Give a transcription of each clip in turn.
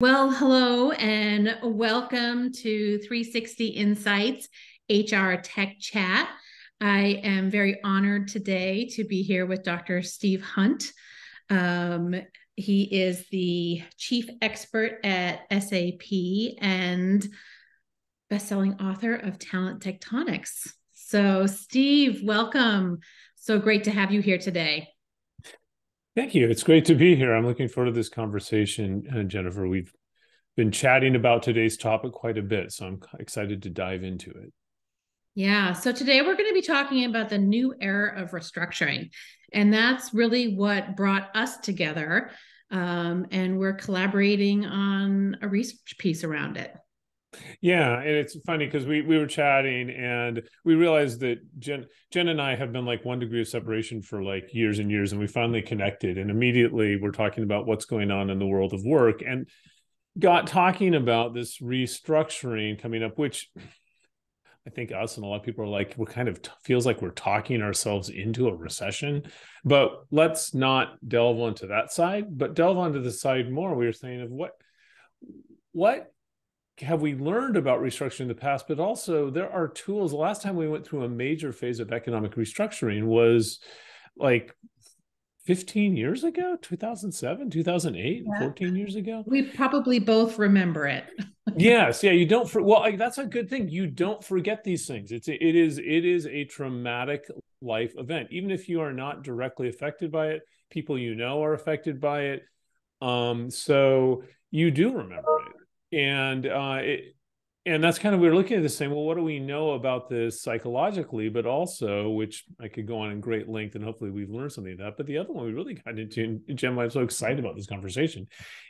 Well, hello and welcome to 360 Insights HR Tech Chat. I am very honored today to be here with Dr. Steve Hunt. Um, he is the chief expert at SAP and best-selling author of Talent Tectonics. So, Steve, welcome. So great to have you here today. Thank you. It's great to be here. I'm looking forward to this conversation, Jennifer. We've been chatting about today's topic quite a bit, so I'm excited to dive into it. Yeah. So today we're going to be talking about the new era of restructuring. And that's really what brought us together. And we're collaborating on a research piece around it. Yeah, and it's funny because we were chatting and we realized that Jen and I have been like 1 degree of separation for like years and years, and we finally connected. And immediately we're talking about what's going on in the world of work and got talking about this restructuring coming up, which I think us and a lot of people are like, we're kind of feels like we're talking ourselves into a recession. But let's not delve onto that side, but delve onto the side more. We were saying of what have we learned about restructuring in the past, but also there are tools. The last time we went through a major phase of economic restructuring was like 15 years ago, 2007, 2008, Yeah. 14 years ago. We probably both remember it. Yes, yeah, you don't well, like, that's a good thing. You don't forget these things. It is a traumatic life event. Even if you are not directly affected by it, people you know are affected by it. So you do remember it. And that's kind of, we were looking at this saying, well, what do we know about this psychologically, but also, which I could go on in great length and hopefully we've learned something of that. But the other one we really got into, and Jim, I'm so excited about this conversation,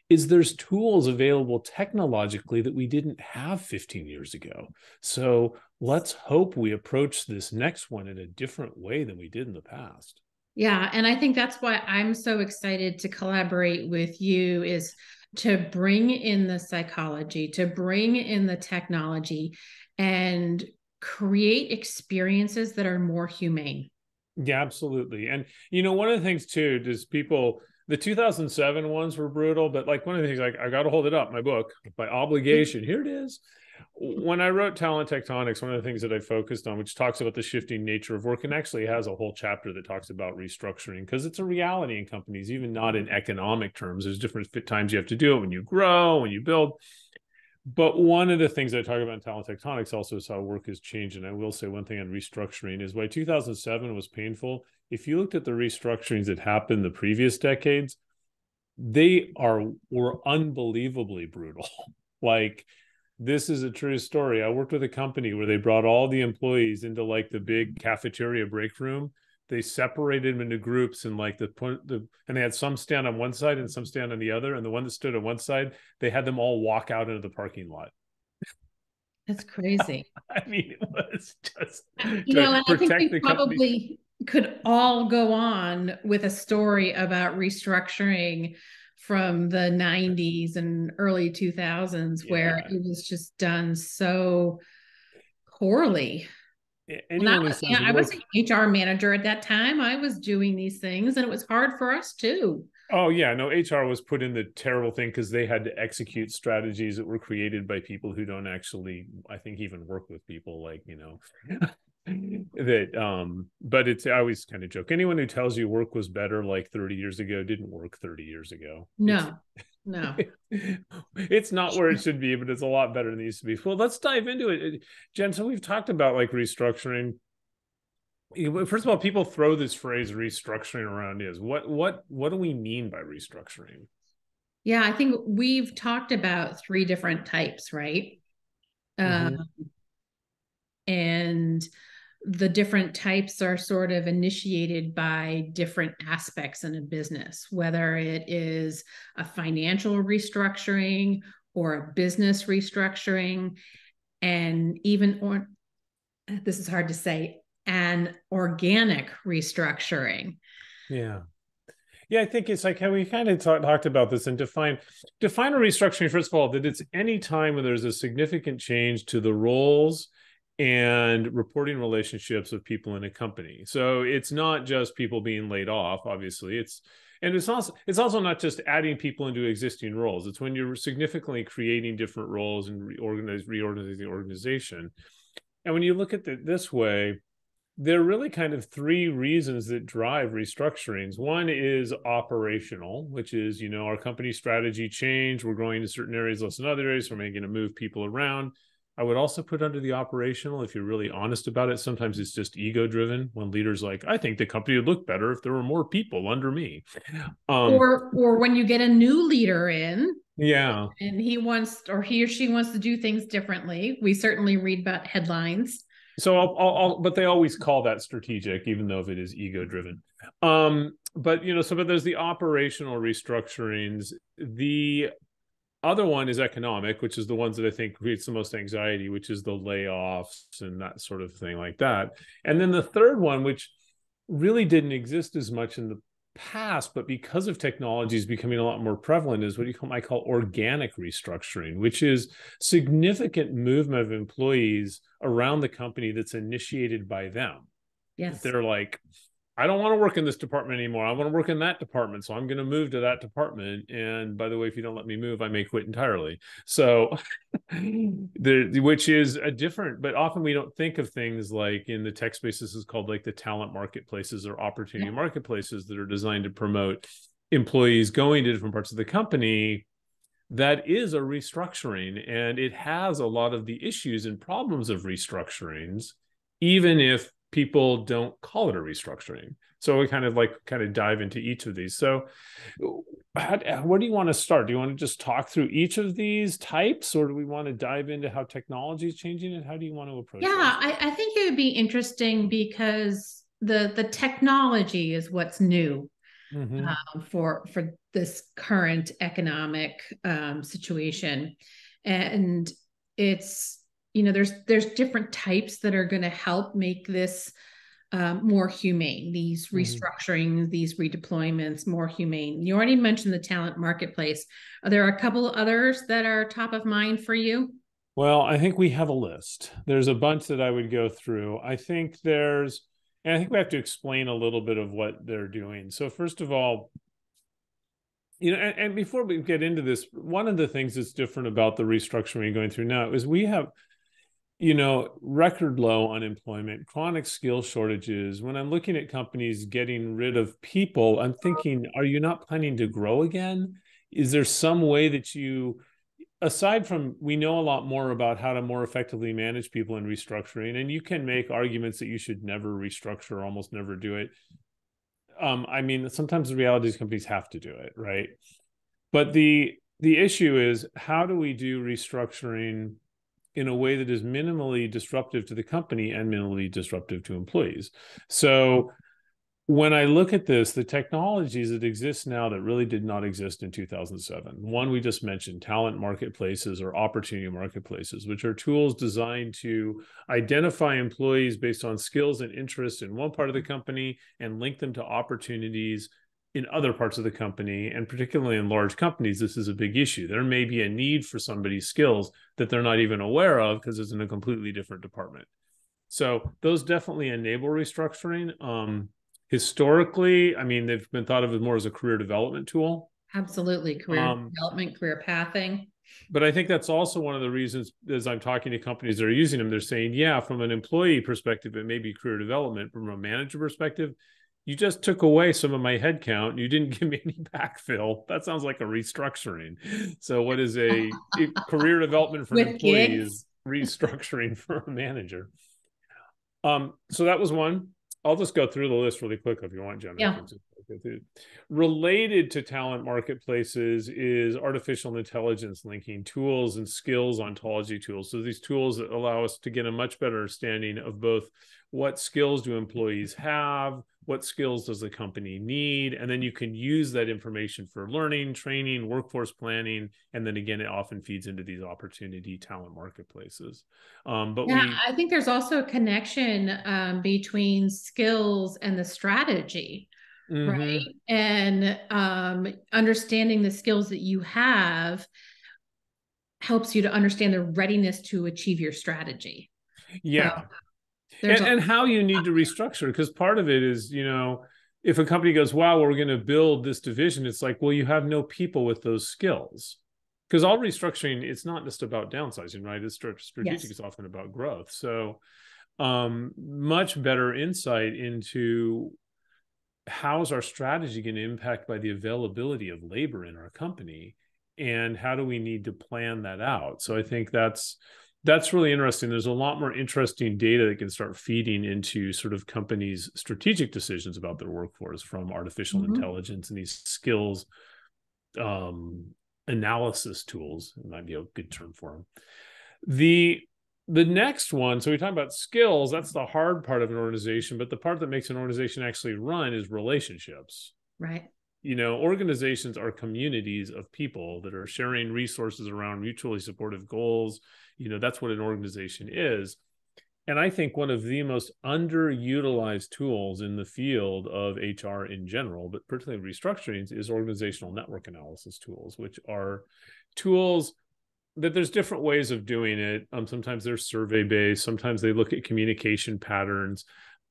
is there's tools available technologically that we didn't have 15 years ago. So let's hope we approach this next one in a different way than we did in the past. Yeah, and I think that's why I'm so excited to collaborate with you is to bring in the psychology, to bring in the technology and create experiences that are more humane. Yeah, absolutely. And one of the things too, is the 2007 ones were brutal, but like one of the things, like, I got to hold it up, my book by obligation. Here it is. When I wrote Talent Tectonics, one of the things that I focused on, which talks about the shifting nature of work, and actually has a whole chapter that talks about restructuring, because it's a reality in companies, even not in economic terms. There's different times you have to do it when you grow, when you build. But one of the things I talk about in Talent Tectonics also is how work has changed. And I will say one thing on restructuring is why 2007 was painful. If you looked at the restructurings that happened the previous decades, were unbelievably brutal. Like, this is a true story. I worked with a company where they brought all the employees into like the big cafeteria break room. They separated them into groups, and like and they had some stand on one side and some stand on the other. And the one that stood on one side, they had them all walk out into the parking lot. That's crazy. I mean, it was just And to I think protect we the company. probably could all go on with a story about restructuring from the 90s and early 2000s where Yeah. it was just done so poorly. And Anyone who says I was work, an HR manager at that time. I was doing these things and it was hard for us too. oh yeah, no, HR was put in the terrible thing because they had to execute strategies that were created by people who don't actually, I think, even work with people, like, that but I always kind of joke, anyone who tells you work was better like 30 years ago didn't work 30 years ago. It's No, no. it's not where it should be, but it's a lot better than it used to be. Well, let's dive into it, Jen. So we've talked about like restructuring. First of all, people throw this phrase restructuring around. Is what do we mean by restructuring? Yeah, I think we've talked about three different types, right? Uh, Mm-hmm. and the different types are sort of initiated by different aspects in a business, whether it is a financial restructuring or a business restructuring, and even, or this is hard to say, an organic restructuring. Yeah. Yeah, I think it's like how we kind of talked about this, and define a restructuring, first of all, that it's any time when there's a significant change to the roles and reporting relationships of people in a company. So it's not just people being laid off, obviously. And it's also not just adding people into existing roles. It's when you're significantly creating different roles and reorganizing the organization. And when you look at it this way, there are really kind of three reasons that drive restructurings. One is operational, which is, our company strategy changed. We're growing in certain areas, less in other areas. So we're going to move people around. I would also put under the operational, if you're really honest about it, sometimes it's just ego driven when leaders like, I think the company would look better if there were more people under me. Or when you get a new leader in, yeah, and he or she wants to do things differently. We certainly read about headlines. So but they always call that strategic, even though if it is ego driven. But there's the operational restructurings. The other one is economic, which is the ones that I think creates the most anxiety, which is the layoffs and that sort of thing like that. And then the third one, which really didn't exist as much in the past, but because of technology is becoming a lot more prevalent, is what I call organic restructuring, which is significant movement of employees around the company that's initiated by them. Yes. They're like, I don't want to work in this department anymore. I want to work in that department. So I'm going to move to that department. And by the way, if you don't let me move, I may quit entirely. So which is a different, but often we don't think of things like in the tech space, this is called like the talent marketplaces or opportunity marketplaces that are designed to promote employees going to different parts of the company. That is a restructuring, and it has a lot of the issues and problems of restructurings, even if people don't call it a restructuring. So we kind of dive into each of these. So where do you want to start? Do you want to just talk through each of these types, or do we want to dive into how technology is changing it? How do you want to approach it? I think it would be interesting because the technology is what's new for this current economic situation. And it's, there's different types that are going to help make this more humane, these restructurings, these redeployments more humane. You already mentioned the talent marketplace. Are there a couple others that are top of mind for you? Well, I think we have a list. There's a bunch that I would go through. I think we have to explain a little bit of what they're doing. So first of all, and before we get into this, one of the things that's different about the restructuring we're going through now is we have record low unemployment, chronic skill shortages. When I'm looking at companies getting rid of people, I'm thinking, are you not planning to grow again? Is there some way that aside from, we know a lot more about how to more effectively manage people in restructuring, and you can make arguments that you should never restructure or almost never do it. Sometimes the reality is companies have to do it, right? But the issue is, how do we do restructuring in a way that is minimally disruptive to the company and minimally disruptive to employees? So when I look at this, the technologies that exist now that really did not exist in 2007, one we just mentioned, talent marketplaces or opportunity marketplaces, which are tools designed to identify employees based on skills and interests in one part of the company and link them to opportunities in other parts of the company. And particularly in large companies, this is a big issue. There may be a need for somebody's skills that they're not even aware of because it's in a completely different department. So those definitely enable restructuring. Historically, they've been thought of more as a career development tool. Absolutely. Career development, career pathing. But I think that's also one of the reasons, as I'm talking to companies that are using them, they're saying, yeah, from an employee perspective, it may be career development. From a manager perspective, you just took away some of my headcount. You didn't give me any backfill. That sounds like a restructuring. So what is a career development for an employee is restructuring for a manager. So that was one. I'll just go through the list really quick if you want, Jenna. Yeah. Related to talent marketplaces is artificial intelligence linking tools and skills ontology tools. So these tools that allow us to get a much better understanding of both what skills do employees have, what skills does the company need, and then you can use that information for learning, training, workforce planning, and then again, it often feeds into these opportunity talent marketplaces. I think there's also a connection between skills and the strategy, right? And understanding the skills that you have helps you to understand the readiness to achieve your strategy. Yeah. So and how you need to restructure, because part of it is, if a company goes, wow, we're going to build this division, it's like, well, you have no people with those skills. Because all restructuring, it's not just about downsizing, right? It's strategic. Yes. It's often about growth. So much better insight into how's our strategy going to impact by the availability of labor in our company, and how do we need to plan that out? So I think that's really interesting. There's a lot more interesting data that can start feeding into sort of companies' strategic decisions about their workforce from artificial intelligence and these skills analysis tools. It might be a good term for them. The next one, so we talk about skills, that's the hard part of an organization, but the part that makes an organization actually run is relationships. Right. Organizations are communities of people that are sharing resources around mutually supportive goals. That's what an organization is. And I think one of the most underutilized tools in the field of HR in general, but particularly restructurings, is organizational network analysis tools, which are tools that there's different ways of doing it. Sometimes they're survey-based. Sometimes they look at communication patterns,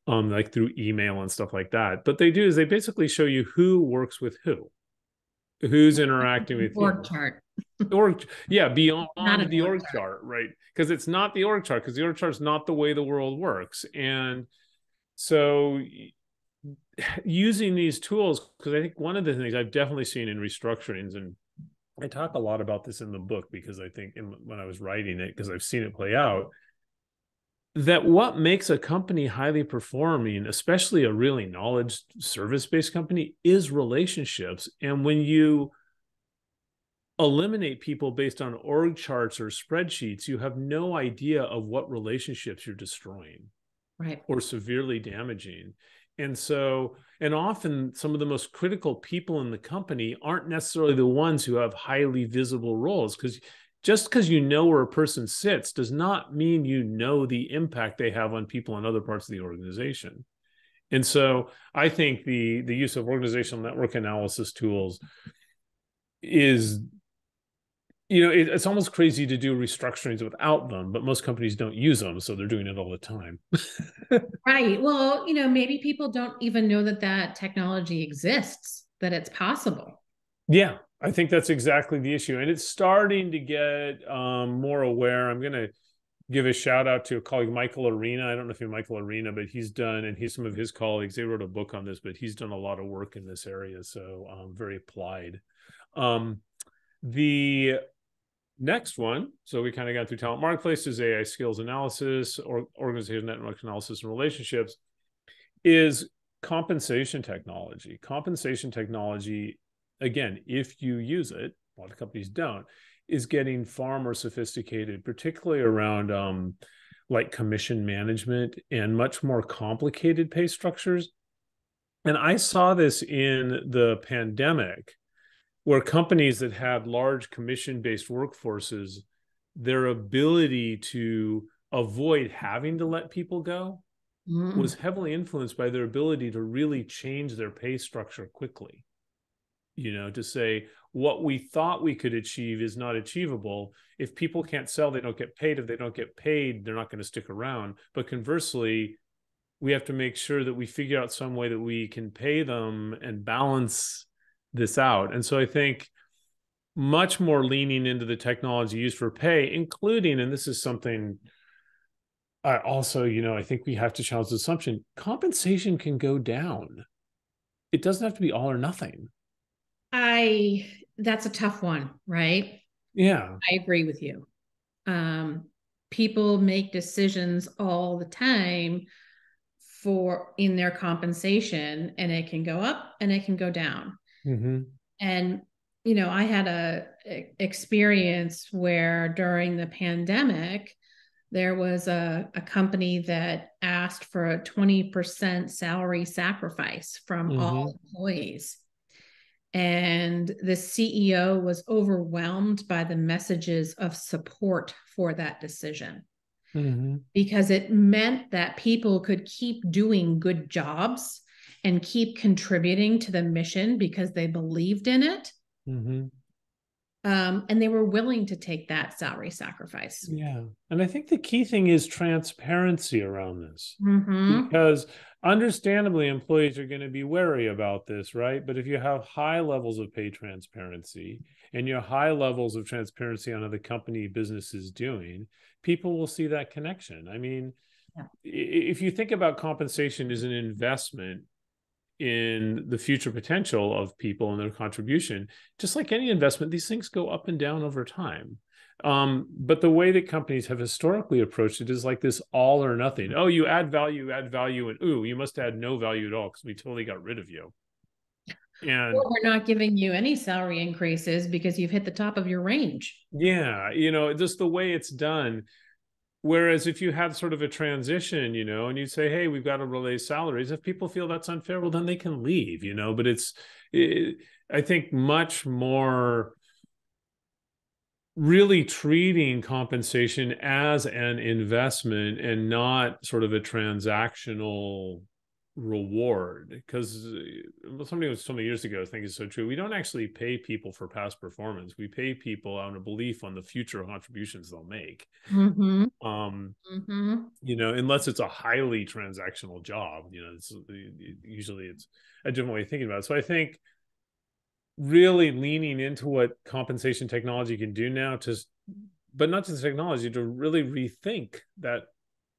like through email and stuff like that. But they do is they basically show you who works with who's interacting with org chart. Beyond the org chart, right? Because it's not the org chart, because the org chart is not the way the world works. And so using these tools, because I think one of the things I've definitely seen in restructurings, and I talk a lot about this in the book because I think when I was writing it, because I've seen it play out, that what makes a company highly performing, especially a really knowledge service-based company, is relationships. And when you eliminate people based on org charts or spreadsheets, you have no idea of what relationships you're destroying, right, or severely damaging. And often some of the most critical people in the company aren't necessarily the ones who have highly visible roles, because just because you know where a person sits does not mean you know the impact they have on people in other parts of the organization. And so I think the use of organizational network analysis tools is, it's almost crazy to do restructurings without them, but most companies don't use them, so they're doing it all the time. Right. Well, maybe people don't even know that technology exists, that it's possible. Yeah, I think that's exactly the issue. And it's starting to get more aware. I'm going to give a shout out to a colleague, Michael Arena. I don't know if you know Michael Arena, but some of his colleagues, they wrote a book on this, but he's done a lot of work in this area. So very applied. The next one, so we kind of got through talent marketplaces, AI skills analysis, or organizational network analysis and relationships, is compensation technology. Compensation technology, again, if you use it, a lot of companies don't, is getting far more sophisticated, particularly around like commission management and much more complicated pay structures. And I saw this in the pandemic, where companies that had large commission-based workforces, their ability to avoid having to let people go was heavily influenced by their ability to really change their pay structure quickly. To say what we thought we could achieve is not achievable. If people can't sell, they don't get paid. If they don't get paid, they're not going to stick around. But conversely, we have to make sure that we figure out some way that we can pay them and balance this out. And so I think much more leaning into the technology used for pay, including, and this is something I also, I think we have to challenge the assumption, compensation can go down. It doesn't have to be all or nothing. That's a tough one, right? Yeah. I agree with you. People make decisions all the time in their compensation, and it can go up and it can go down. And, I had a experience where during the pandemic, there was a company that asked for a 20% salary sacrifice from all employees. And the CEO was overwhelmed by the messages of support for that decision. Because it meant that people could keep doing good jobs and keep contributing to the mission because they believed in it. And they were willing to take that salary sacrifice. Yeah. And I think the key thing is transparency around this, Mm-hmm. because understandably, employees are going to be wary about this, right? But if you have high levels of pay transparency and you have high levels of transparency on how the company business is doing, people will see that connection. I mean, if you think about compensation as an investment in the future potential of people and their contribution, just like any investment, these things go up and down over time. But the way that companies have historically approached it is like this all or nothing. Oh, you add value, and ooh, you must add no value at all because we totally got rid of you. And Or we're not giving you any salary increases because you've hit the top of your range. yeah, just the way it's done. Whereas if you have sort of a transition, and you say, hey, we've got to raise salaries, if people feel that's unfair, well, then they can leave, but I think much more really treating compensation as an investment and not sort of a transactional reward. Because somebody was told me years ago, I think it's so true. We don't actually pay people for past performance. We pay people on a belief on the future contributions they'll make. Mm-hmm. Unless it's a highly transactional job, usually it's a different way of thinking about it. So I think really leaning into what compensation technology can do now but not just technology, to really rethink that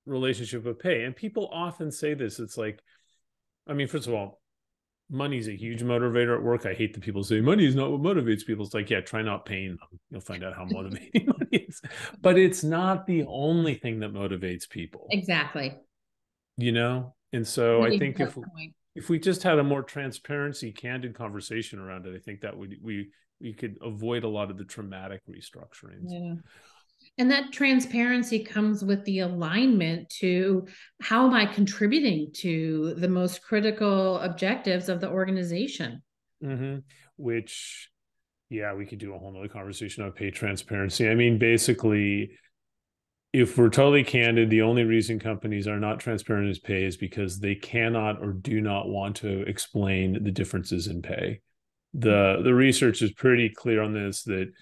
relationship with pay. And people often say this, it's like, I mean, first of all, money's a huge motivator at work. I hate that people say money is not what motivates people. It's like, yeah, try not paying them. You'll find out how motivating money is. But it's not the only thing that motivates people. Exactly. And so Really I think if we just had a more transparency, candid conversation around it, I think that we could avoid a lot of the traumatic restructurings. Yeah. And that transparency comes with the alignment to how am I contributing to the most critical objectives of the organization? Mm-hmm. Which, yeah, we could do a whole nother conversation on pay transparency. I mean, basically, if we're totally candid, the only reason companies are not transparent as pay is because they cannot or do not want to explain the differences in pay. The research is pretty clear on this, that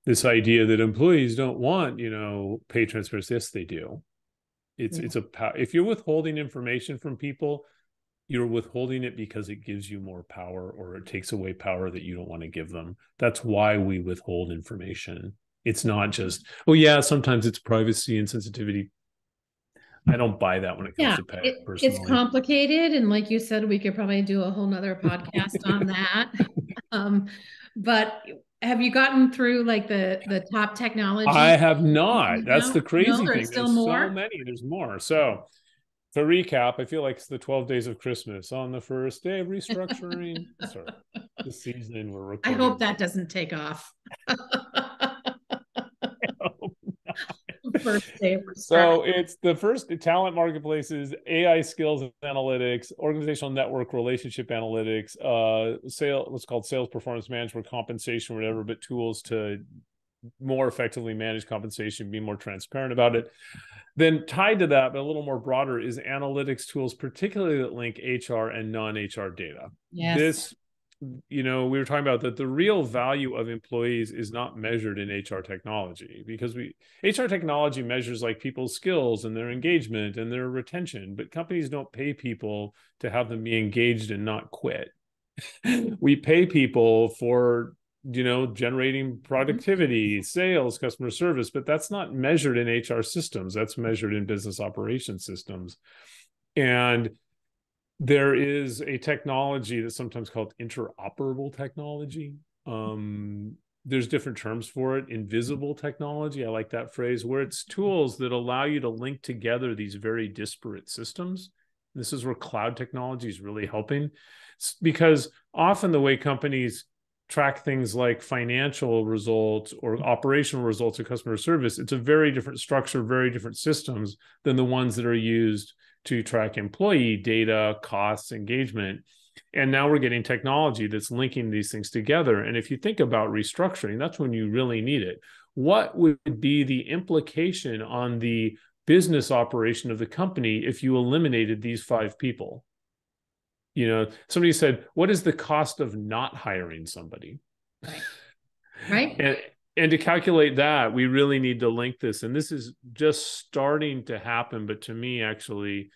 this idea that employees don't want, pay transparency. Yes, they do. If you're withholding information from people, you're withholding it because it gives you more power, or it takes away power that you don't want to give them. That's why we withhold information. It's not just, oh yeah, sometimes it's privacy and sensitivity. I don't buy that when it comes to pay, personally. It's complicated. And like you said, we could probably do a whole nother podcast on that. But have you gotten through like the top technology? I have not. That's the crazy thing. There's still more. So many. There's more. So to recap, I feel like it's the 12 days of Christmas. On the first day of restructuring. Sorry, the season we're recording. I hope that doesn't take off. First day of so it's the first talent marketplaces, AI skills and analytics, organizational network relationship analytics, what's called sales performance management, compensation, whatever, but tools to more effectively manage compensation, be more transparent about it. Then tied to that, but a little more broader, is analytics tools, particularly that link HR and non-HR data. Yes. We were talking about that the real value of employees is not measured in HR technology, because HR technology measures like people's skills and their engagement and their retention, but companies don't pay people to have them be engaged and not quit. We pay people for, generating productivity, sales, customer service, but that's not measured in HR systems. That's measured in business operations systems. And there is a technology that's sometimes called interoperable technology. There's different terms for it. Invisible technology, I like that phrase, where it's tools that allow you to link together these very disparate systems. This is where cloud technology is really helping, because often the way companies track things like financial results or operational results or customer service, it's a very different structure, very different systems than the ones that are used to track employee data, costs, engagement. And now we're getting technology that's linking these things together. And if you think about restructuring, that's when you really need it. What would be the implication on the business operation of the company if you eliminated these 5 people? Somebody said, what is the cost of not hiring somebody? Right. Right. And to calculate that, we really need to link this. And this is just starting to happen. But to me, actually,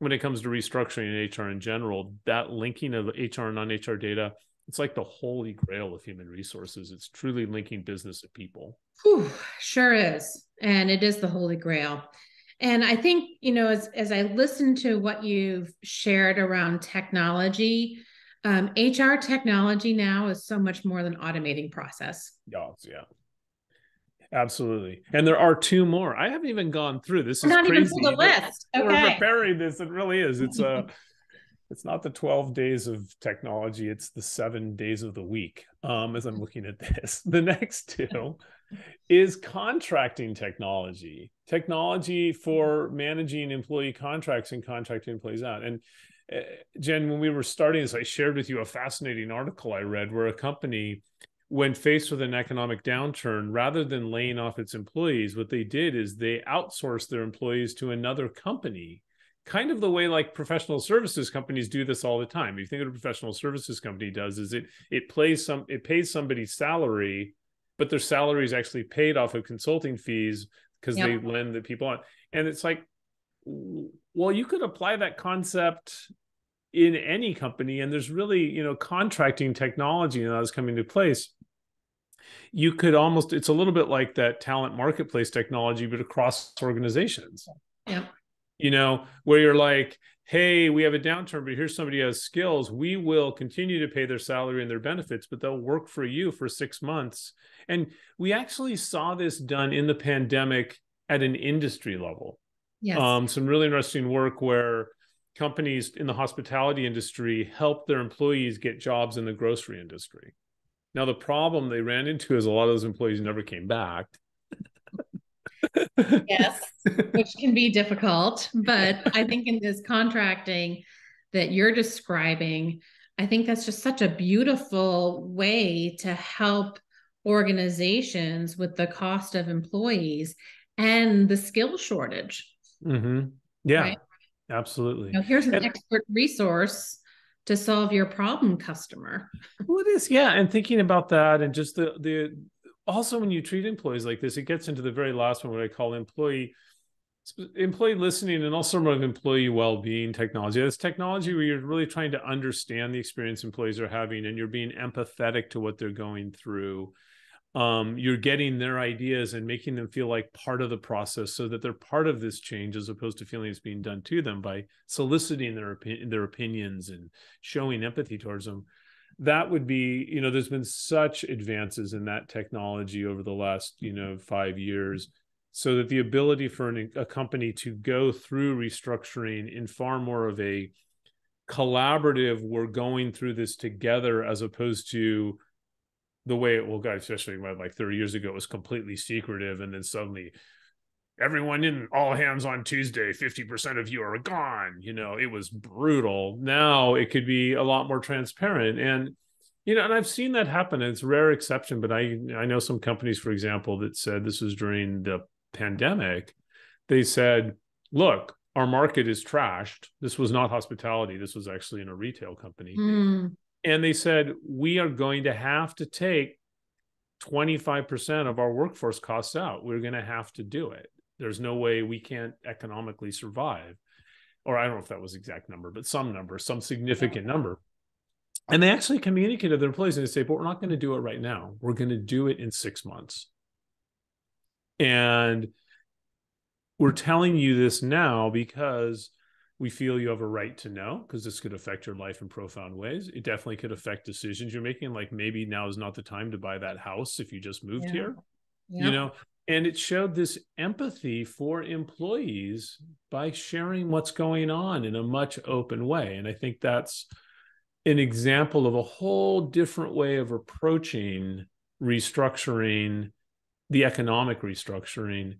when it comes to restructuring in HR in general, that linking of HR and non-HR data, it's like the holy grail of human resources. It's truly linking business to people. Whew, sure is. And it is the holy grail. And I think, as I listen to what you've shared around technology, HR technology now is so much more than automating process. Yeah. Absolutely. And there are two more. I haven't even gone through. This is Not even crazy. for the list. We're Okay. preparing this. It really is. It's not the 12 days of technology. It's the 7 days of the week. As I'm looking at this, the next two is contracting technology for managing employee contracts and contracting employees out. And Jen, when we were starting this, I shared with you a fascinating article I read where a company, when faced with an economic downturn, rather than laying off its employees, what they did is they outsourced their employees to another company, kind of the way like professional services companies do this all the time. If you think what a professional services company does is it pays somebody's salary, but their salary is actually paid off of consulting fees because they lend the people on. And it's like, well, you could apply that concept in any company, and there's really, contracting technology that is coming to place. You could almost, it's a little bit like that talent marketplace technology, but across organizations. Yep. Where you're like, hey, we have a downturn, but here's somebody who has skills. We will continue to pay their salary and their benefits, but they'll work for you for 6 months. And we actually saw this done in the pandemic at an industry level. Yes. Some really interesting work where companies in the hospitality industry help their employees get jobs in the grocery industry. Now, the problem they ran into is a lot of those employees never came back. Yes, which can be difficult. But I think in this contracting that you're describing, I think that's just such a beautiful way to help organizations with the cost of employees and the skill shortage. Mm-hmm. Yeah, right? Absolutely. Here's an expert resource to solve your problem, customer. Well, it is, yeah. And thinking about that, and just the also when you treat employees like this, it gets into the very last one, what I call employee listening, and also sort of employee well-being technology. That's technology where you're really trying to understand the experience employees are having, and you're being empathetic to what they're going through. You're getting their ideas and making them feel like part of the process, so that they're part of this change, as opposed to feeling it's being done to them, by soliciting their opinions and showing empathy towards them. That would be, there's been such advances in that technology over the last, 5 years, so that the ability for a company to go through restructuring in far more of a collaborative, we're going through this together, as opposed to the way it will go, especially like 30 years ago, it was completely secretive. And then suddenly everyone in, all hands on Tuesday, 50% of you are gone. It was brutal. Now it could be a lot more transparent. And, and I've seen that happen. It's a rare exception, but I know some companies, for example, that said, this was during the pandemic. They said, look, our market is trashed. This was not hospitality. This was actually in a retail company. And they said, we are going to have to take 25% of our workforce costs out. We're going to have to do it. There's no way we can't economically survive. Or I don't know if that was the exact number, but some number, some significant number. And they actually communicated to their employees, and they say, but we're not going to do it right now. We're going to do it in 6 months. And we're telling you this now because we feel you have a right to know, because this could affect your life in profound ways. It definitely could affect decisions you're making. Like, maybe now is not the time to buy that house if you just moved here, and it showed this empathy for employees by sharing what's going on in a much open way. And I think that's an example of a whole different way of approaching restructuring, the economic restructuring,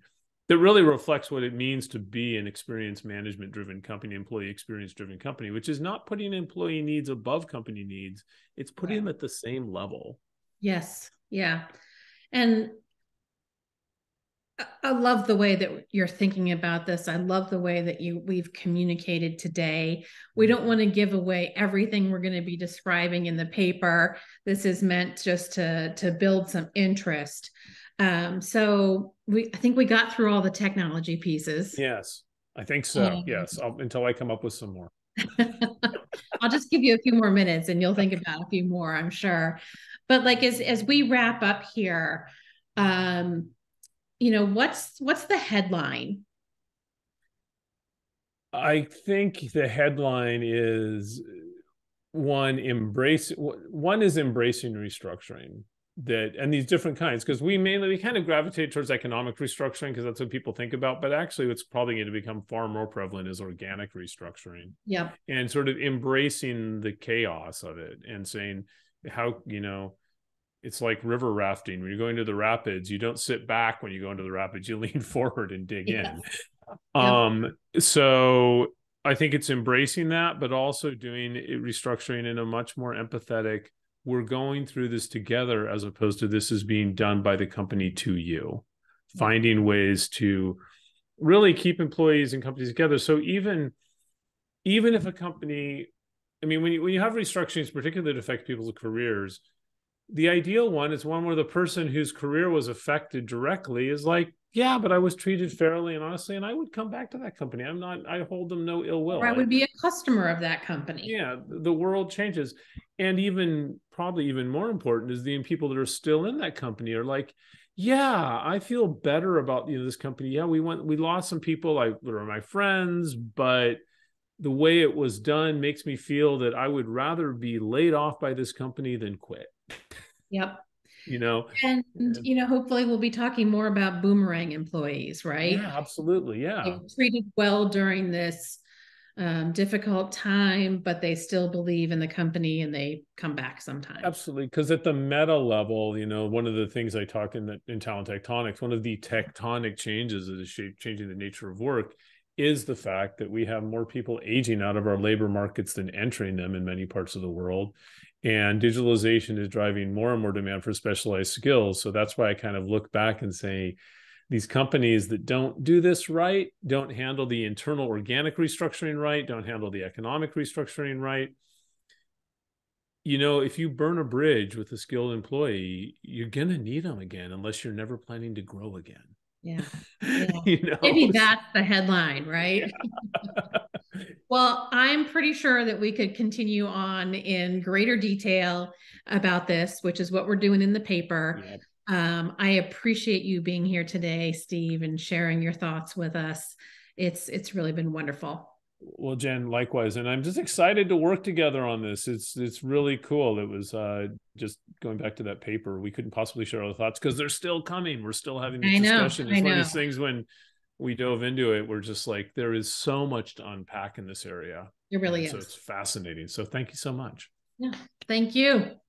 that really reflects what it means to be an experience management driven company, employee experience driven company, which is not putting employee needs above company needs. It's putting them at the same level. Yes. Yeah. And I love the way that you're thinking about this. I love the way that we've communicated today. We don't want to give away everything we're going to be describing in the paper. This is meant just to build some interest. So I think we got through all the technology pieces. Yes, I think so. And Yes, until I come up with some more. I'll just give you a few more minutes and you'll think about a few more, I'm sure. But like as we wrap up here, um, what's the headline? I think the headline is one is embracing restructuring, that and these different kinds, because we kind of gravitate towards economic restructuring because that's what people think about, but actually what's probably going to become far more prevalent is organic restructuring. Yep. And sort of embracing the chaos of it and saying how, it's like river rafting. When you're going to the rapids, you don't sit back when you go into the rapids, you lean forward and dig in. Yep. So I think it's embracing that, but also doing restructuring in a much more empathetic, we're going through this together, as opposed to this is being done by the company to you, finding ways to really keep employees and companies together. So even if a company, I mean, when you have restructurings, particularly that affect people's careers, the ideal one is one where the person whose career was affected directly is like, yeah, but I was treated fairly and honestly, and I would come back to that company. I hold them no ill will. Or I would be a customer of that company. Yeah, the world changes. And probably even more important is the people that are still in that company are like, yeah, I feel better about this company. Yeah, we lost some people, that were my friends, but the way it was done makes me feel that I would rather be laid off by this company than quit. Yep. you know And hopefully we'll be talking more about boomerang employees, right? yeah, absolutely. Yeah, They're treated well during this difficult time, but they still believe in the company and they come back sometime. absolutely. Because at the meta level, one of the things I talk in talent tectonics, one of the tectonic changes that is changing the nature of work is the fact that we have more people aging out of our labor markets than entering them in many parts of the world. And digitalization is driving more and more demand for specialized skills. So that's why I kind of look back and say, these companies that don't do this right, don't handle the internal organic restructuring right, don't handle the economic restructuring right. If you burn a bridge with a skilled employee, you're going to need them again, unless you're never planning to grow again. Yeah. Maybe that's the headline, right? Yeah. Well, I'm pretty sure that we could continue on in greater detail about this, which is what we're doing in the paper. Yep. I appreciate you being here today, Steve, and sharing your thoughts with us. It's really been wonderful. Well, Jen, likewise, and I'm just excited to work together on this. It's really cool. It was just going back to that paper. We couldn't possibly share our thoughts because they're still coming. We're still having this discussion. It's one of these things when we dove into it, we're just like, there is so much to unpack in this area. It really is. So it's fascinating. So thank you so much. Yeah, thank you.